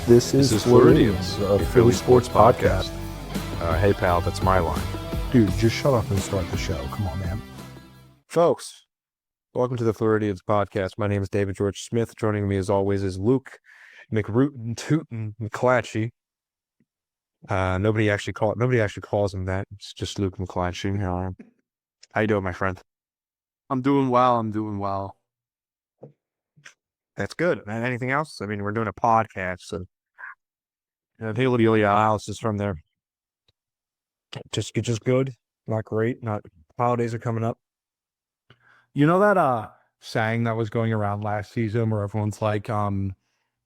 This is PHILLIES, a Philly Sports Podcast. Hey, pal, that's my line. Dude, just shut up and start the show. Come on, man. Folks, welcome to the Floridians Podcast. My name is David George Smith. Joining me, as always, is Luke McRootin Tootin McClatchy. Nobody actually calls him that. It's just Luke McClatchy. How you doing, my friend? I'm doing well. That's good. And anything else? I mean, we're doing a podcast, and the analysis from there. Just good, not great. Not holidays are coming up. You know that saying that was going around last season where everyone's like, everyone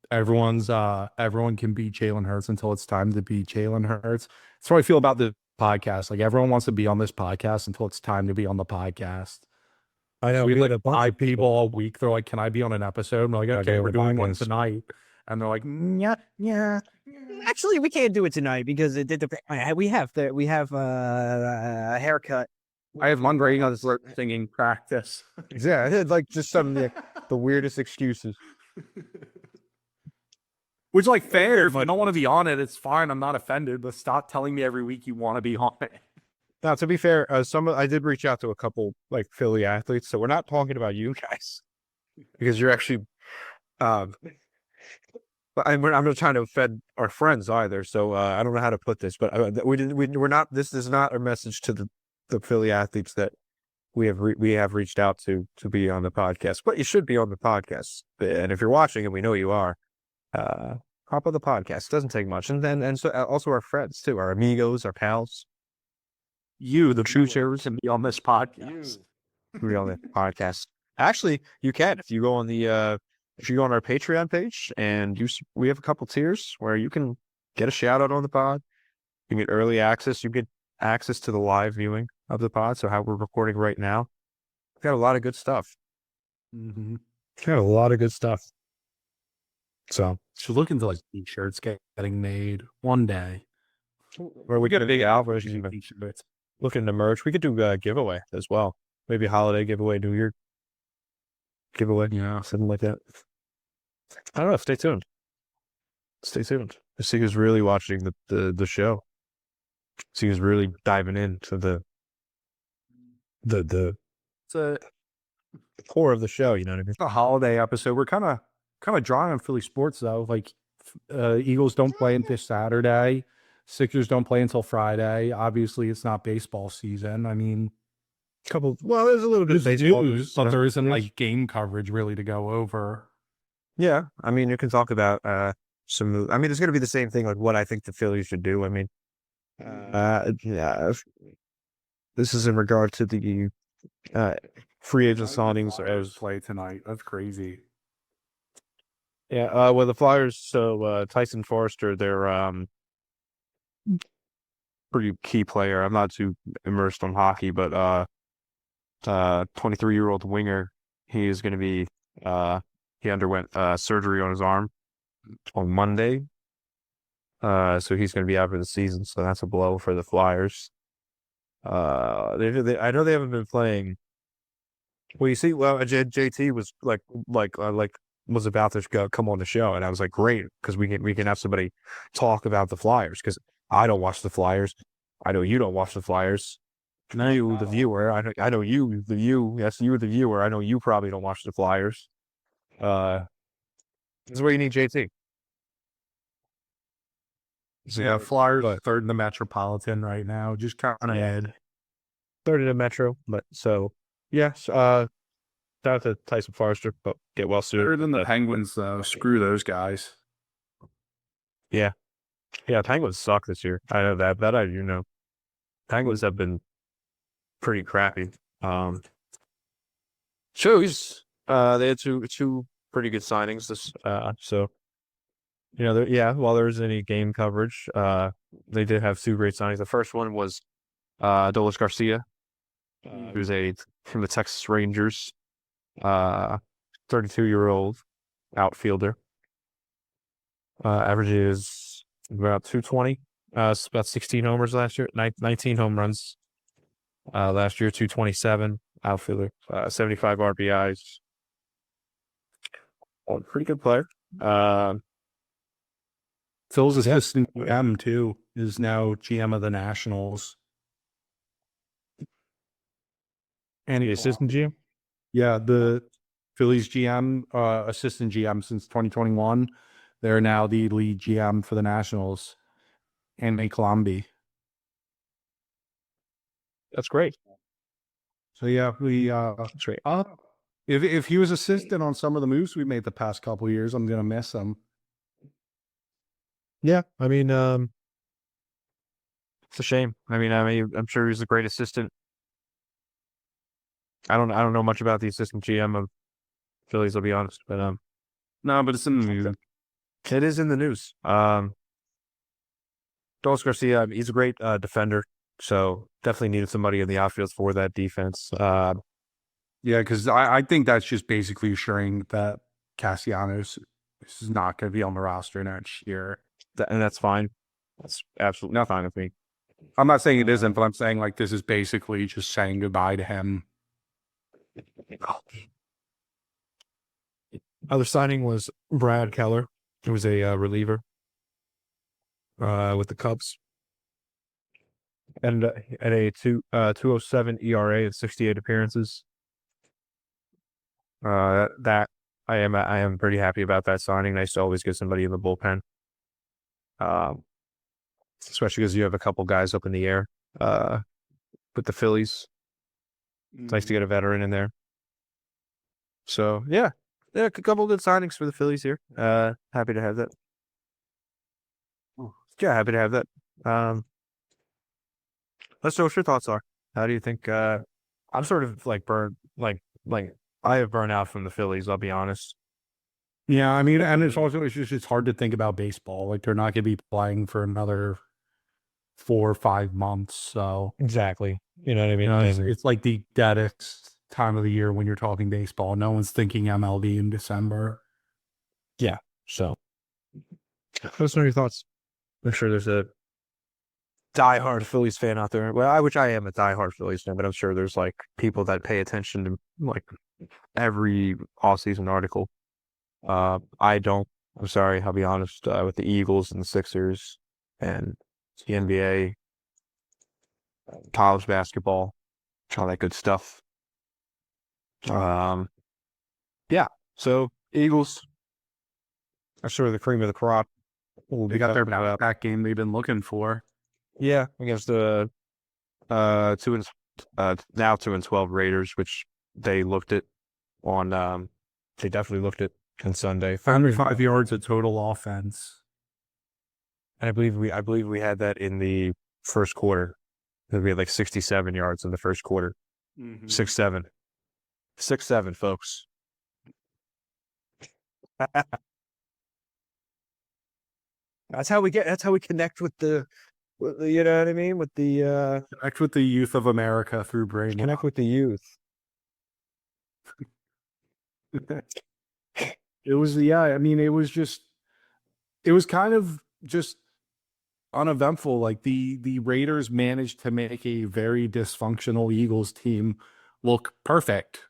can beat Jalen Hurts until it's time to beat Jalen Hurts. That's how I feel about the podcast. Like, everyone wants to be on this podcast until it's time to be on the podcast. I know. We like 5 people all week. They're like, "Can I be on an episode?" I'm like, "Okay, we're doing one tonight." And they're like, "Yeah." Actually, we can't do it tonight because it did we have a haircut. I have Monday singing practice. Yeah, it's like just some the weirdest excuses. Which, like, fair. If I don't want to be on it, it's fine. I'm not offended. But stop telling me every week you want to be on it. Now, to be fair, I did reach out to a couple like Philly athletes, so we're not talking about you guys because you're actually. But I'm not trying to offend our friends either, so I don't know how to put this. But we're not. This is not a message to the Philly athletes that we have reached out to be on the podcast. But you should be on the podcast, and if you're watching, and we know you are, hop on the podcast. It doesn't take much, and so also our friends too, our amigos, our pals. You, the true sharers, can be on this podcast. Be on the podcast. Actually, you can if you go on the if you go on our Patreon page, and we have a couple tiers where you can get a shout out on the pod. You get early access. You get access to the live viewing of the pod. So how we're recording right now, we've got a lot of good stuff. Mm-hmm. Got a lot of good stuff. So look into like t-shirts getting made one day. where we get a big alpha. Looking to merch. We could do a giveaway as well. Maybe a holiday giveaway, New Year giveaway. Yeah. Something like that. I don't know. Stay tuned. Stay tuned. To see who's really watching the show. See who's really diving into the It's a core of the show. You know what I mean? a holiday episode. We're kind of dry on Philly sports though. Like, Eagles don't play until Saturday. Sixers don't play until Friday. Obviously, it's not baseball season. I mean, Well, there's a little bit of baseball news, but there isn't like game coverage really to go over. Yeah, I mean, you can talk about some. I mean, it's going to be the same thing. Like what I think the Phillies should do. I mean, yeah, this is in regard to the free agent signings as Play tonight. That's crazy. Yeah, well, the Flyers. So Tyson Forrester, they're pretty key player. I'm not too immersed on hockey, but 23-year-old winger. He is going to be. He underwent surgery on his arm on Monday, so he's going to be out for the season. So that's a blow for the Flyers. I know they haven't been playing. Well, you see, JT was was about to come on the show, and I was like, great, because we can have somebody talk about the Flyers, because I don't watch the Flyers. I know you don't watch the Flyers. I know you, the viewer. I know you, the view. Yes, you, the viewer. I know you probably don't watch the Flyers. This is where you need JT. Yeah, Flyers third in the Metropolitan right now. Just kind of ahead. Third in the Metro, but so yes. Shout out to Tyson Forrester, but get well soon. Third in the Penguins though. Screw those guys. Yeah, Penguins suck this year. I know that. That I do know. Penguins have been pretty crappy. Shows they had two pretty good signings. So while there isn't any game coverage, they did have 2 great signings. The first one was Dolis Garcia, who's from the Texas Rangers, 32-year-old outfielder. Averages about 220. About 16 homers last year, 19 home runs last year, 227 outfielder, 75 RBIs. Pretty good player. Phil's assistant GM too is now GM of the Nationals. And The assistant GM. yeah, the Phillies GM, assistant GM since 2021. They're now the lead GM for the Nationals. And Colombi. That's great. So yeah, we That's great. if he was assistant on some of the moves we made the past couple of years, I'm gonna miss him. Yeah, I mean, it's a shame. I mean, I'm sure he's a great assistant. I don't know much about the assistant GM of Phillies. I'll be honest, but No, but it's in the news. it is in the news. Dolis Garcia, he's a great defender, so definitely needed somebody in the outfield for that defense. Yeah, because I think that's just basically assuring that Castellanos is not going to be on the roster next year. And that's fine. That's absolutely fine with me. I'm not saying it isn't, but I'm saying like this is basically just saying goodbye to him. Other signing was Brad Keller, who was a reliever with the Cubs, and at a 2.07 ERA and 68 appearances. That I am pretty happy about that signing. Nice to always get somebody in the bullpen. Especially because you have a couple guys up in the air. With the Phillies, it's nice to get a veteran in there. So yeah, a couple good signings for the Phillies here. Happy to have that. Yeah, happy to have that. Let's know what your thoughts are. How do you think? I'm sort of like burned, like I have burned out from the Phillies. I'll be honest. Yeah, I mean, and it's hard to think about baseball. Like they're not going to be playing for another 4 or 5 months. So Exactly. You know what I mean? it's like the deadest time of the year when you're talking baseball. No one's thinking MLB in December. Yeah. So, let us know your thoughts. I'm sure there's a diehard Phillies fan out there. Well, which I am a diehard Phillies fan, but I'm sure there's like people that pay attention to like every off-season article. I don't. I'm sorry. I'll be honest. With the Eagles and the Sixers and the NBA, college basketball, all that good stuff. Yeah. So Eagles are sort of the cream of the crop. They got their back game they've been looking for. Yeah, against the now 2-12 Raiders, which they looked at on. They definitely looked at on Sunday. 105 yards of total offense. And I believe we had that in the first quarter. We had like 67 yards in the first quarter. 6-7. 6-7, folks. That's how we connect with the you know what I mean? With the Connect with the youth of America through brain. connect with the youth. It was, yeah, I mean, it was kind of just uneventful. Like the Raiders managed to make a very dysfunctional Eagles team look perfect.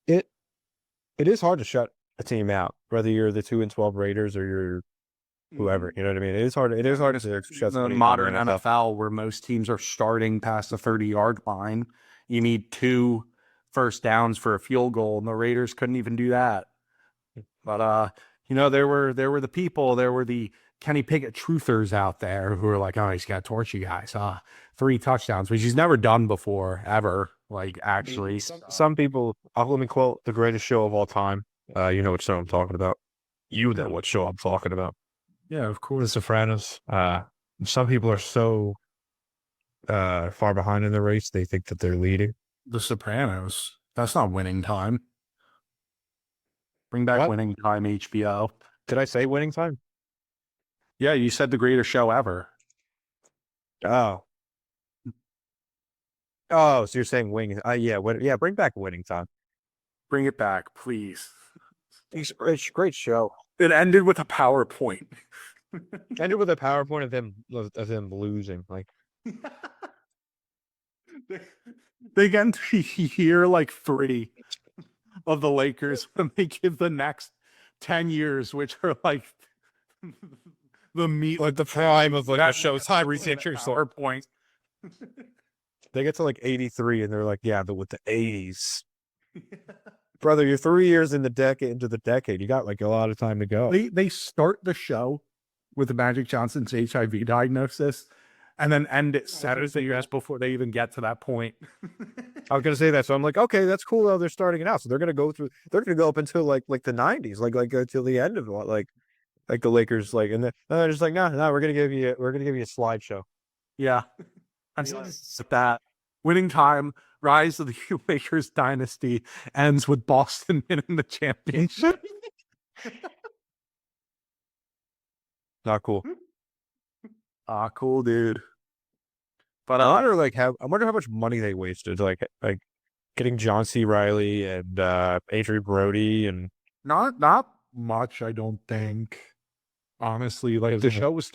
It is hard to shut a team out, whether you're the 2-12 Raiders or you're whoever. You know what I mean? It is hard to shut The somebody modern out. NFL, where most teams are starting past the 30-yard line, you need 2 first downs for a field goal, and the Raiders couldn't even do that. But there were the people, there were the Kenny Pickett truthers out there who were like, oh, he's got to torch you guys. 3 touchdowns, which he's never done before, ever. Like, actually. Some people, let me quote the greatest show of all time. You know what show I'm talking about. You know what show I'm talking about. Yeah, of course. The Sopranos. Some people are so far behind in the race, they think that they're leading. The Sopranos. That's not winning time. Bring back What? winning time, HBO. Did I say winning time? Yeah, you said the greatest show ever. Oh. Oh, so you're saying winning? Yeah, bring back winning time. Bring it back, please. It's a great show. It ended with a PowerPoint. Ended with a PowerPoint of them losing. Like, they get into year like 3 of the Lakers when they give the next 10 years, which are like The meat, like the prime of like that show's Tyrese Hitchens point. They get to like 83 and they're like, yeah, but with the 80s. Brother, you're 3 years into the decade. You got like a lot of time to go. They start the show with the Magic Johnson's HIV diagnosis and then end it Saturday before they even get to that point. I was gonna say that, so I'm like, okay, that's cool. Though they're starting it out, so they're gonna go up until like the 90s, like till the end of like the Lakers, like, and then they're just like, no, we're gonna give you a slideshow. Yeah. And so that winning time, rise of the Lakers dynasty ends with Boston winning the championship. Not cool. Cool, dude. But I wonder how much money they wasted, like getting John C. Riley and Adrian Brody, and not much, I don't think. Honestly, like the show was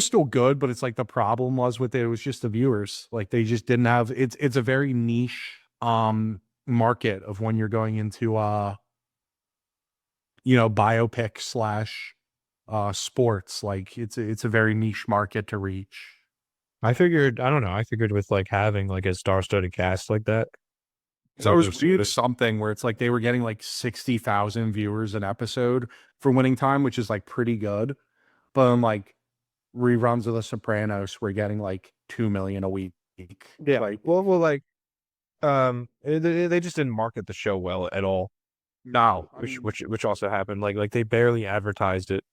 still good, but it's like the problem was with it was just the viewers. Like they just didn't have it's a very niche market of when you're going into biopic / sports. Like it's a very niche market to reach. I figured with like having like a star-studded cast like that. So I was reading something where it's like they were getting like 60,000 viewers an episode for winning time, which is like pretty good. But like reruns of The Sopranos, we're getting like 2 million a week. Yeah, like they just didn't market the show well at all. No, which also happened. Like they barely advertised it.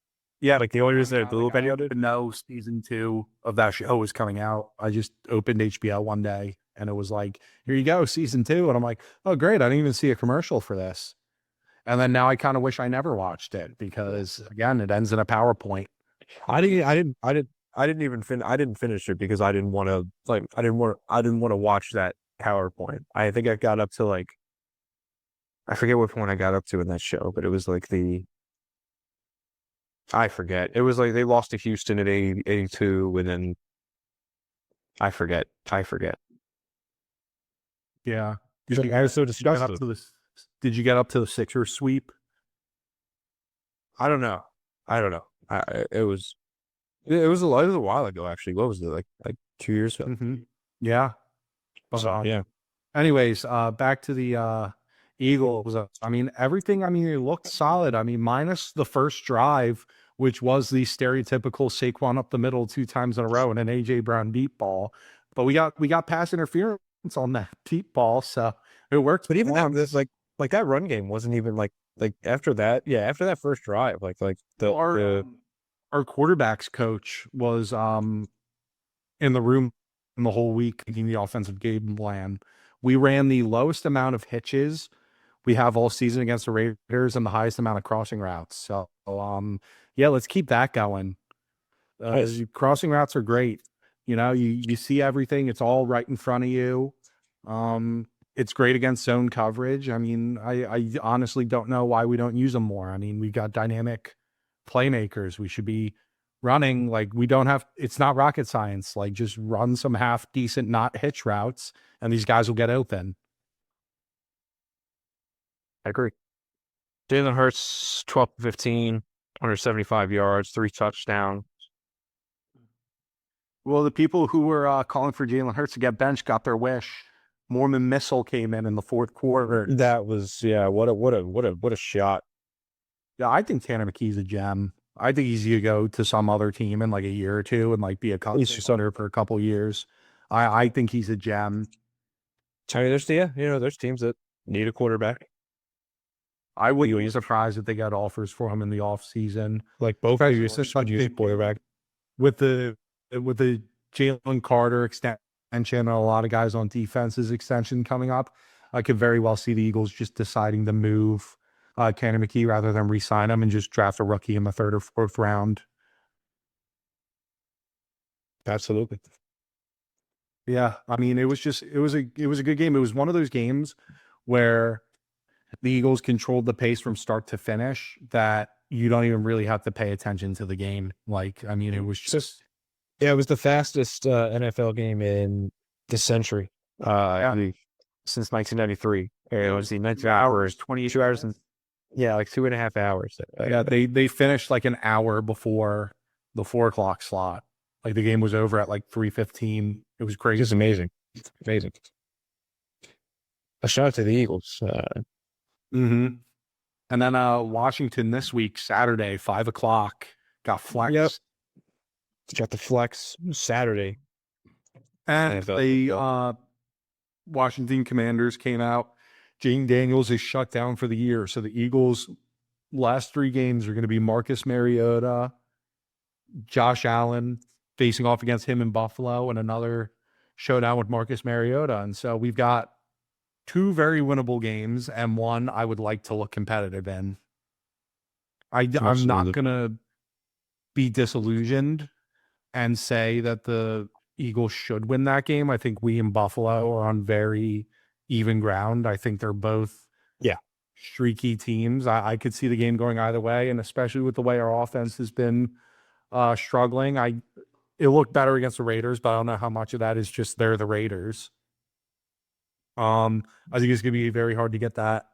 Yeah, like the only reason the little video did. No, season 2 of that show was coming out. I just opened HBO one day and it was like, here you go, season 2. And I'm like, oh great, I didn't even see a commercial for this. And then now I kind of wish I never watched it because again, it ends in a PowerPoint. I didn't finish it because I didn't want to watch that PowerPoint. I think I got up to like, I forget what point I got up to in that show, but it was like I forget. It was like they lost to Houston at 82, and then I forget. Yeah. I was so disgusted. Did you get up to the Sixers sweep? I don't know. It was a while ago, actually. What was it, like 2 years ago? Mm-hmm. Yeah. So, yeah. Anyways, back to the Eagles. I mean, everything. I mean, it looked solid. I mean, minus the first drive, which was the stereotypical Saquon up the middle 2 times in a row and an AJ Brown deep ball. But we got pass interference on that deep ball, so it worked. But even this like that run game wasn't even like after that. Yeah, after that first drive, our quarterbacks coach was in the room the whole week making the offensive game plan. We ran the lowest amount of hitches we have all season against the Raiders and the highest amount of crossing routes. So, yeah, let's keep that going. Crossing routes are great. You know, you see everything. It's all right in front of you. It's great against zone coverage. I mean, I honestly don't know why we don't use them more. I mean, we've got dynamic playmakers. We should be running like we don't have. It's not rocket science. Like just run some half decent, not hitch routes, and these guys will get open. I agree. Jalen Hurts, 12-15, 175 yards, 3 touchdowns. Well, the people who were calling for Jalen Hurts to get benched got their wish. Mormon Missile came in the fourth quarter. That was what a shot. Yeah, I think Tanner McKee's a gem. I think he's gonna go to some other team in like a year or two and like be a under for a couple years. I think he's a gem. I mean, there's teams that need a quarterback. I wouldn't be surprised if they got offers for him in the offseason. Like both of you, quarterback with the Jalen Carter extension and a lot of guys on defense's extension coming up. I could very well see the Eagles just deciding to move Tanner McKee rather than re-sign him and just draft a rookie in the 3rd or 4th round. Absolutely. Yeah, I mean, it was a good game. It was one of those games where the Eagles controlled the pace from start to finish that you don't even really have to pay attention to the game. Like, I mean, it was just... Yeah, it was the fastest NFL game in this century since 1993. It was the 19 hours, 22 hours and Yeah, like 2.5 hours. Yeah, they finished like an hour before the 4 o'clock slot. Like the game was over at like 3:15. It was It's crazy. just amazing. It's amazing. A shout out to the Eagles. Mm-hmm. And then Washington this week, Saturday, 5 o'clock, got flexed. Yep. Got the flex Saturday. And NFL the football. Washington Commanders came out. Jane Daniels is shut down for the year. So the Eagles' last 3 games are going to be Marcus Mariota, Josh Allen facing off against him in Buffalo, and another showdown with Marcus Mariota. And so we've got 2 very winnable games and one I would like to look competitive in. I'm not Absolutely. going to be disillusioned and say that the Eagles should win that game. I think we in Buffalo are on very even ground. I think they're both streaky teams. I could see the game going either way, and especially with the way our offense has been struggling. It looked better against the Raiders, but I don't know how much of that is just they're the Raiders. I think it's going to be very hard to get that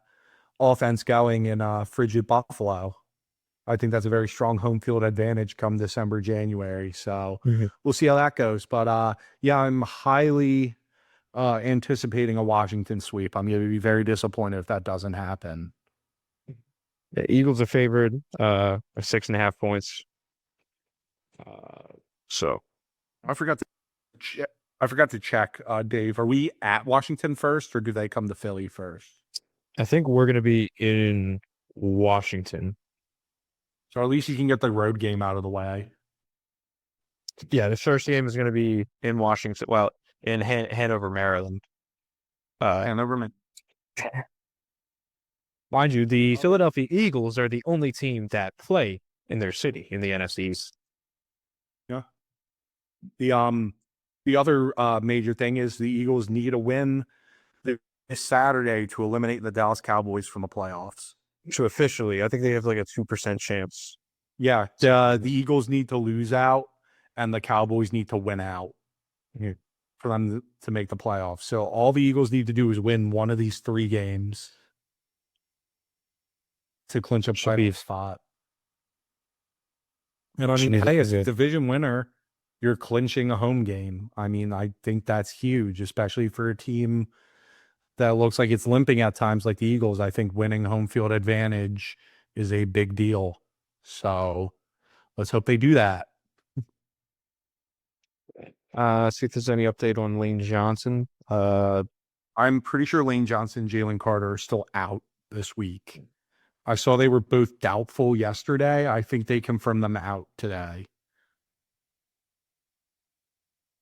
offense going in frigid Buffalo. I think that's a very strong home field advantage come December, January. So we'll see how that goes. But yeah, I'm highly anticipating a Washington sweep. I'm going to be very disappointed if that doesn't happen. The Eagles are favored 6.5 points. So I forgot to check, Dave. Are we at Washington first, or do they come to Philly first? I think we're going to be in Washington. So at least you can get the road game out of the way. Yeah, the first game is going to be in Washington. Well, in Hanover, Maryland. Hanover. Mind you, the Philadelphia Eagles are the only team that play in their city in the NFC East. Yeah. The other major thing is the Eagles need a win this Saturday to eliminate the Dallas Cowboys from the playoffs. So officially, I think they have like a 2% chance. Yeah, the Eagles need to lose out, and the Cowboys need to win out for them to make the playoffs. So all the Eagles need to do is win one of these 3 games to clinch a playoff spot. And I mean, hey, as a division winner, you're clinching a home game. I mean, I think that's huge, especially for a team that looks like it's limping at times like the Eagles. I think winning home field advantage is a big deal. So let's hope they do that. See if there's any update on Lane Johnson. I'm pretty sure Lane Johnson and Jalen Carter are still out this week. I saw they were both doubtful yesterday. I think they confirmed them out today.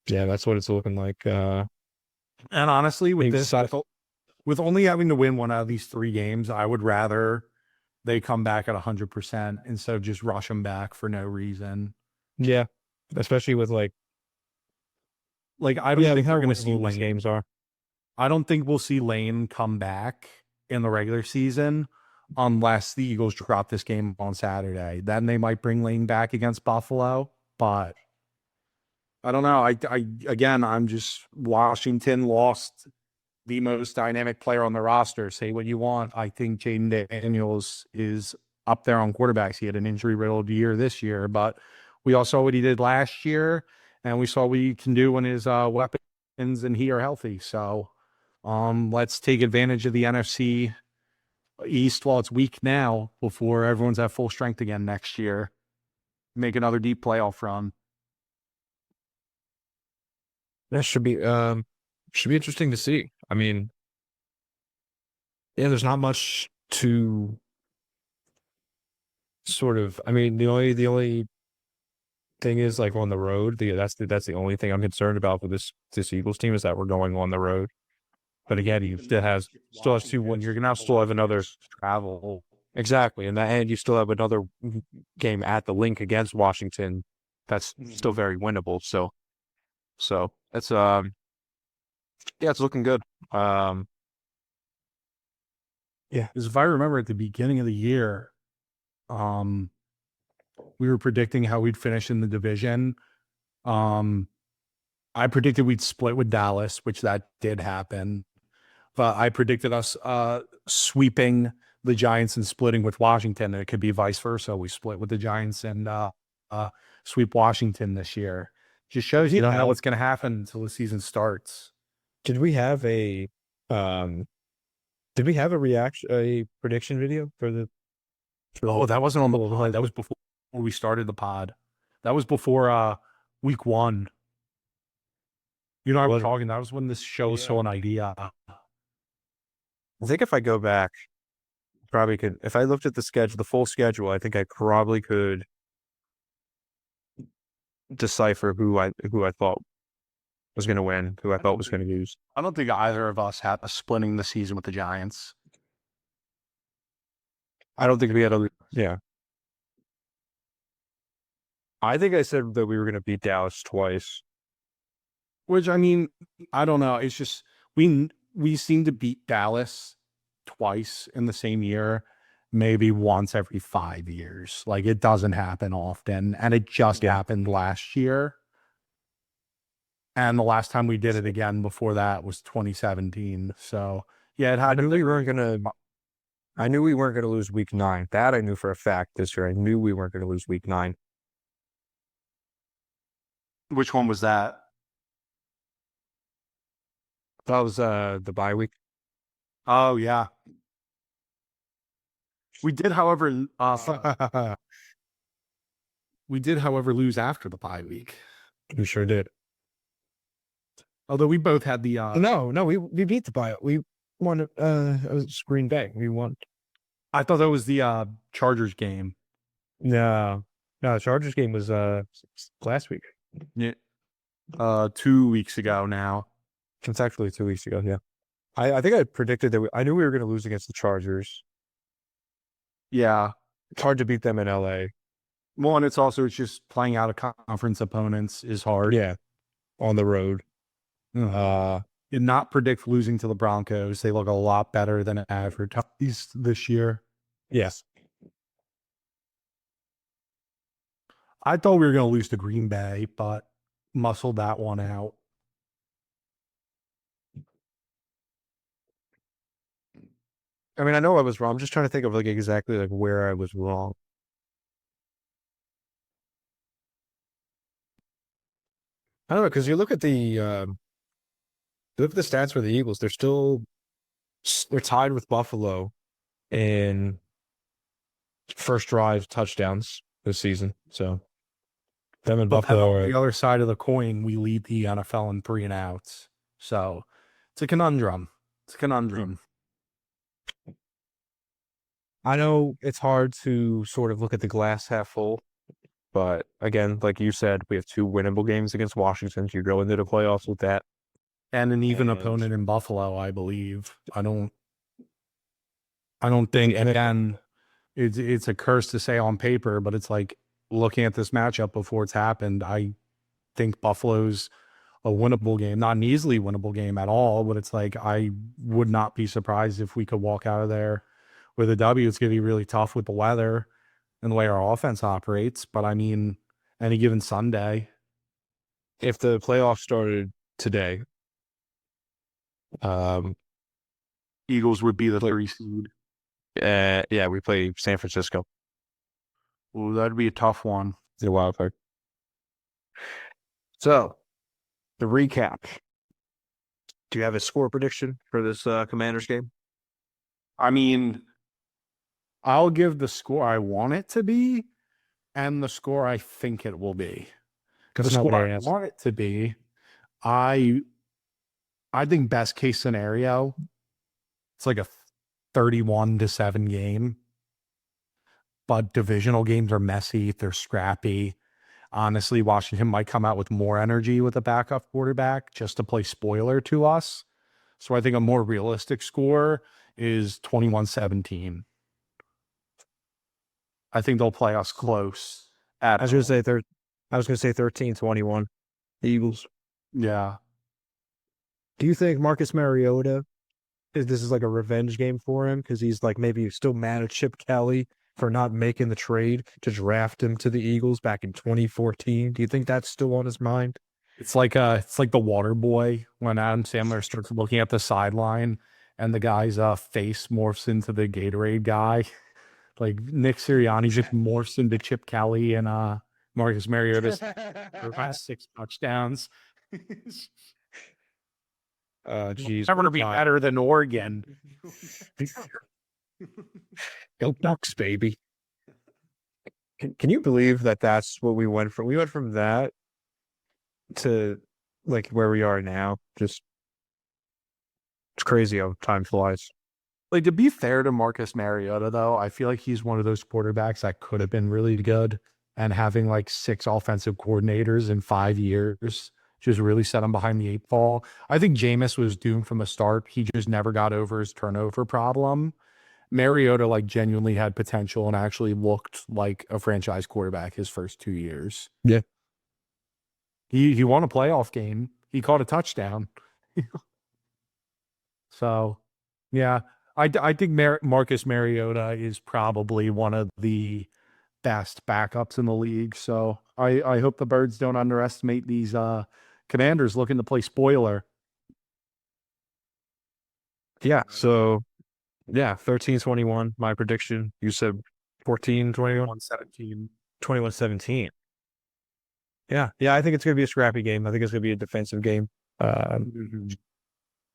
Yeah, that's what it's looking like. And honestly, with only having to win one out of these 3 games, I would rather they come back at 100% instead of just rush them back for no reason. Yeah, especially with like I don't think we're going to see these Lane. games are. I don't think we'll see Lane come back in the regular season unless the Eagles drop this game on Saturday. Then they might bring Lane back against Buffalo, but I don't know. I'm just Washington lost the most dynamic player on the roster. Say what you want. I think Jaden Daniels is up there on quarterbacks. He had an injury-riddled year this year, but we all saw what he did last year, and we saw what he can do when his weapons and he are healthy. So let's take advantage of the NFC East while it's weak now before everyone's at full strength again next year. Make another deep playoff run. That should be interesting to see. I mean, yeah, there's not much to sort of. I mean, the only thing is like on the road. That's the only thing I'm concerned about for this Eagles team is that we're going on the road. But again, he still has 2 wins. You're gonna still have another travel. Exactly, and you still have another game at the Link against Washington. That's still very winnable. So it's yeah, it's looking good. Yeah, because if I remember at the beginning of the year, we were predicting how we'd finish in the division. I predicted we'd split with Dallas, which that did happen. But I predicted us sweeping the Giants and splitting with Washington, and it could be vice versa. We split with the Giants and sweep Washington this year. Just shows you don't know what's going to happen until the season starts. Did we have a prediction video for the? Oh, that wasn't on the line. That was before we started the pod. That was before week 1. You know, I was talking. That was when this show saw an idea. I think if I go back, probably could. If I looked at the schedule, the full schedule, I think I probably could decipher who I thought was going to win, who I thought was going to lose. I don't think either of us had a splitting the season with the Giants. I don't think we had a yeah. I think I said that we were going to beat Dallas twice. Which, I mean, I don't know. It's just we seem to beat Dallas twice in the same year, maybe once every 5 years. Like, it doesn't happen often, and it just happened last year. And the last time we did it again before that was 2017. So, yeah, it had. I knew we weren't going to lose week 9. That I knew for a fact this year. I knew we weren't going to lose week 9. Which one was that? That was the bye week. Oh, yeah. We did, however, lose after the bye week. We sure did. Although we both had the No, we beat the bye. We won. It was Green Bay. We won. I thought that was the Chargers game. No, the Chargers game was last week. Yeah. 2 weeks ago now. It's actually 2 weeks ago. Yeah, I think I predicted that. I knew we were going to lose against the Chargers. Yeah, it's hard to beat them in LA. Well, and it's just playing out of conference opponents is hard. Yeah, on the road. Did not predict losing to the Broncos. They look a lot better than advertised this year. Yes. I thought we were going to lose to Green Bay, but muscled that one out. I mean, I know I was wrong. I'm just trying to think of exactly where I was wrong. I don't know, because you look at the stats for the Eagles. They're tied with Buffalo in first drive touchdowns this season. So them and Buffalo are on the other side of the coin. We lead the NFL in 3 and outs. So it's a conundrum. I know it's hard to sort of look at the glass half full, but again, like you said, we have 2 winnable games against Washington. You go into the playoffs with that. And an even opponent in Buffalo, I believe. I don't think, and again, it's a curse to say on paper, but it's like looking at this matchup before it's happened, I think Buffalo's a winnable game, not an easily winnable game at all, but it's like I would not be surprised if we could walk out of there with a W. It's going to be really tough with the weather and the way our offense operates, but I mean, any given Sunday. If the playoffs started today, Eagles would be the 3 seed. Yeah, we play San Francisco. Ooh, that'd be a tough one. It's a wild card. So, the recap. Do you have a score prediction for this Commanders game? I mean, I'll give the score I want it to be and the score I think it will be. The score I want it to be, I think best case scenario, it's like a 31-7 game. But divisional games are messy. They're scrappy. Honestly, Washington might come out with more energy with a backup quarterback just to play spoiler to us. So I think a more realistic score is 21-17. I think they'll play us close. I was going to say 13-21. The Eagles. Yeah. Do you think Marcus Mariota this is like a revenge game for him because he's like maybe still mad at Chip Kelly for not making the trade to draft him to the Eagles back in 2014? Do you think that's still on his mind? It's like the water boy when Adam Sandler starts looking at the sideline and the guy's face morphs into the Gatorade guy. Like Nick Sirianni just morphs into Chip Kelly and Marcus Mariota's last 6 touchdowns. Geez. Never to be better than Oregon. Go Ducks, baby. Can you believe that that's what we went from? We went from that to like where we are now. Just it's crazy how time flies. Like, to be fair to Marcus Mariota, though, I feel like he's one of those quarterbacks that could have been really good, and having like 6 offensive coordinators in 5 years just really set him behind the 8 ball. I think Jameis was doomed from the start. He just never got over his turnover problem. Mariota like genuinely had potential and actually looked like a franchise quarterback his first 2 years. Yeah. He won a playoff game. He caught a touchdown. So, yeah, I think Marcus Mariota is probably one of the best backups in the league. So I hope the Birds don't underestimate these Commanders looking to play spoiler. Yeah. So yeah, 13-21. My prediction. You said 14-21. 117. 21-17. Yeah, I think it's going to be a scrappy game. I think it's going to be a defensive game. I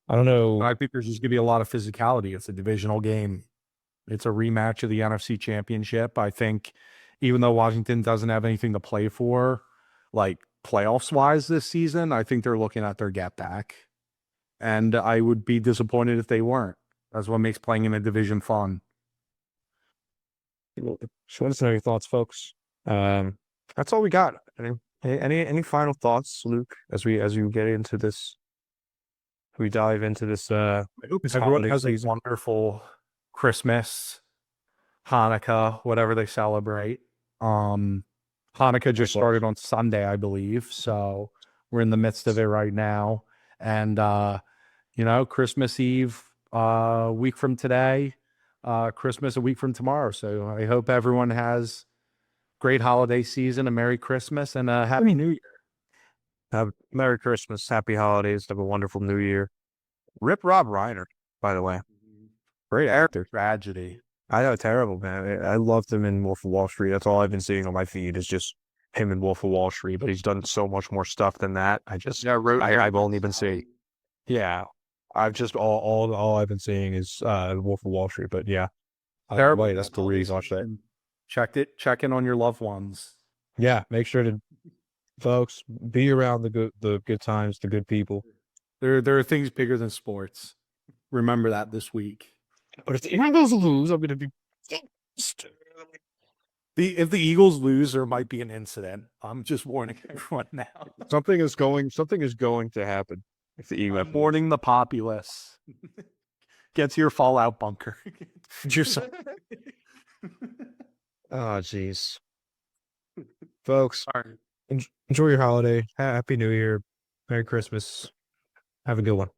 don't know. I think there's just going to be a lot of physicality. It's a divisional game. It's a rematch of the NFC Championship. I think even though Washington doesn't have anything to play for, like playoffs-wise this season, I think they're looking at their get back. And I would be disappointed if they weren't. That's what makes playing in a division fun. So let us know your thoughts, folks. That's all we got. Any final thoughts, Luke, as we get into this? We dive into this. I hope everyone has a wonderful Christmas, Hanukkah, whatever they celebrate. Hanukkah just started on Sunday, I believe. So we're in the midst of it right now. And, Christmas Eve a week from today, Christmas a week from tomorrow. So I hope everyone has great holiday season, a Merry Christmas, and a Happy New Year. Have Merry Christmas, Happy Holidays, have a wonderful New Year. Rip Rob Reiner, by the way. Great actor. Tragedy. I know, terrible, man. I loved him in Wolf of Wall Street. That's all I've been seeing on my feed is just him in Wolf of Wall Street, but he's done so much more stuff than that. I've only been seeing. Yeah. I've just all I've been seeing is Wolf of Wall Street, but yeah. Terrible. That's the reason watch that. Check in on your loved ones. Yeah, make sure to, folks, be around the good times, the good people. There are things bigger than sports. Remember that this week. But if the Eagles lose, I'm going to be. If the Eagles lose, there might be an incident. I'm just warning everyone now. Something is going to happen. If the Eagles Warning the populace. Get to your fallout bunker. Oh, jeez. Folks, Sorry. enjoy your holiday. Happy New Year. Merry Christmas. Have a good one.